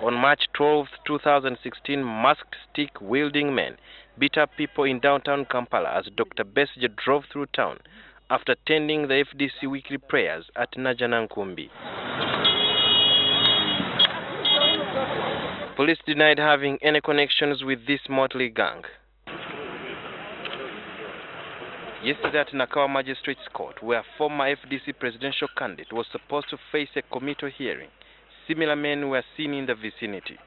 On March 12, 2016, masked stick-wielding men beat up people in downtown Kampala as Dr. Besigye drove through town after attending the FDC weekly prayers at Najanankumbi. Police denied having any connections with this motley gang. Yesterday at Nakawa Magistrates Court, where former FDC presidential candidate was supposed to face a committal hearing, similar men were seen in the vicinity.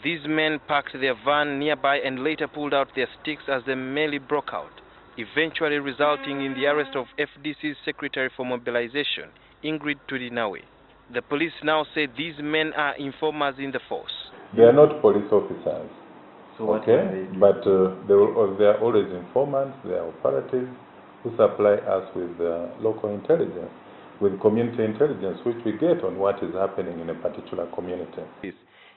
These men parked their van nearby and later pulled out their sticks as the melee broke out, eventually resulting in the arrest of FDC's Secretary for Mobilization, Ingrid Turinawe. The police now say these men are informers in the force. They are not police officers, so okay? But they are always informants, they are operatives who supply us with local intelligence, with community intelligence, which we get on what is happening in a particular community.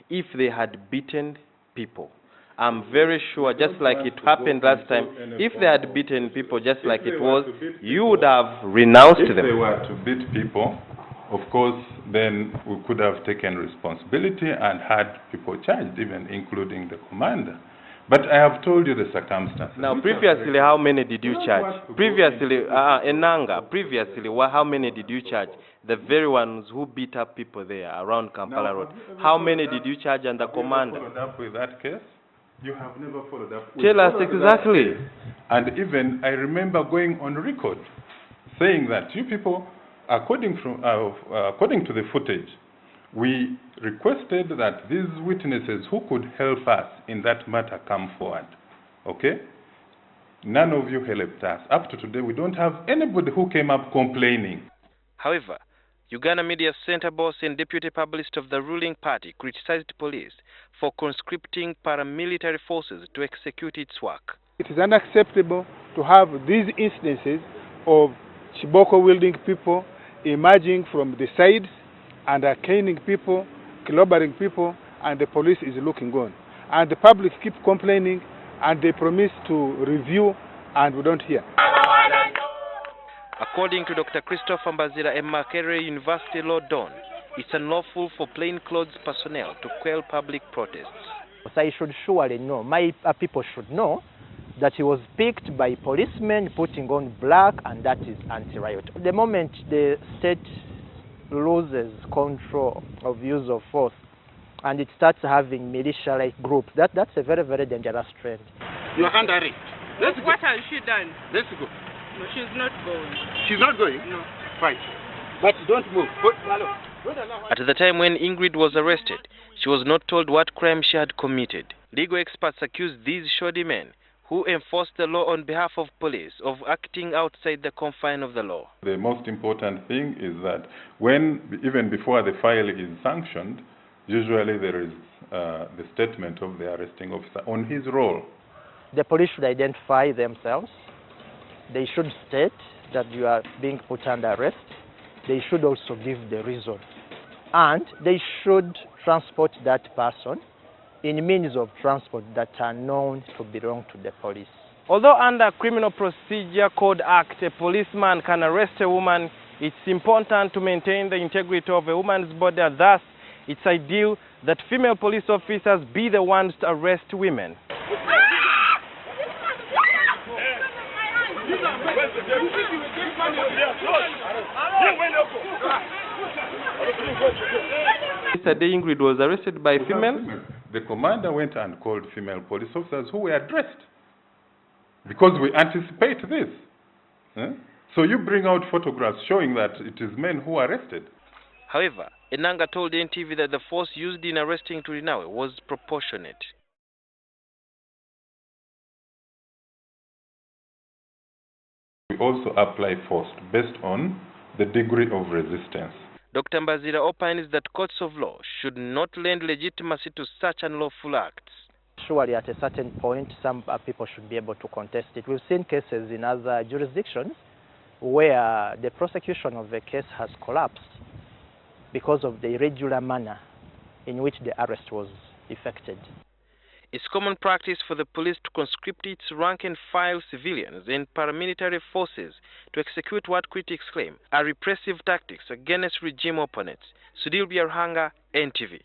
If they had beaten people, I'm very sure, just like it happened last time, if they had beaten people just like it was, you would have renounced them. If they were to beat people, of course, then we could have taken responsibility and had people charged, even including the commander. But I have told you the circumstances. Now, previously, how many did you charge? Previously, Enanga, previously, how many did you charge? The very ones who beat up people there around Kampala Road. How many did you charge and the commander? Have you followed up with that case? You have never followed up. Tell us exactly. And even I remember going on record saying that you people, according to the footage, we requested that these witnesses who could help us in that matter come forward. Okay? None of you helped us. Up to today, we don't have anybody who came up complaining. However, Uganda Media Center boss and deputy publicist of the ruling party criticized police for conscripting paramilitary forces to execute its work. It is unacceptable to have these instances of Chiboko-wielding people emerging from the sides and are caning people, clobbering people, and the police is looking on. And the public keep complaining, and they promise to review, and we don't hear. According to Dr. Mbazira, a Makerere University Don Dr, it's unlawful for plainclothes personnel to quell public protests. So I should surely know, my people should know, that he was picked by policemen putting on black, and that is anti-riot. The moment the state loses control of use of force and it starts having militia-like groups, that's a very, very dangerous trend. You are under arrest. What has she done? Let's go. No, she's not going. She's not going? No. Fine. But don't move. At the time when Ingrid was arrested, she was not told what crime she had committed. Legal experts accused these shoddy men who enforce the law on behalf of police of acting outside the confine of the law. The most important thing is that even before the file is sanctioned, usually there is the statement of the arresting officer on his role. The police should identify themselves. They should state that you are being put under arrest. They should also give the reason. And they should transport that person in means of transport that are known to belong to the police. Although under Criminal Procedure Code Act, a policeman can arrest a woman, it's important to maintain the integrity of a woman's body. Thus, it's ideal that female police officers be the ones to arrest women. Yesterday, Ingrid was arrested by female. The commander went and called female police officers who were dressed because we anticipate this. So you bring out photographs showing that it is men who are arrested. However, Enanga told NTV that the force used in arresting Turinawe was proportionate. We also apply force based on the degree of resistance. Dr. Mbazira opines that courts of law should not lend legitimacy to such unlawful acts. Surely at a certain point, some people should be able to contest it. We've seen cases in other jurisdictions where the prosecution of a case has collapsed because of the irregular manner in which the arrest was effected. It's common practice for the police to conscript its rank-and-file civilians and paramilitary forces to execute what critics claim are repressive tactics against regime opponents. Sudil Biarhanga, NTV.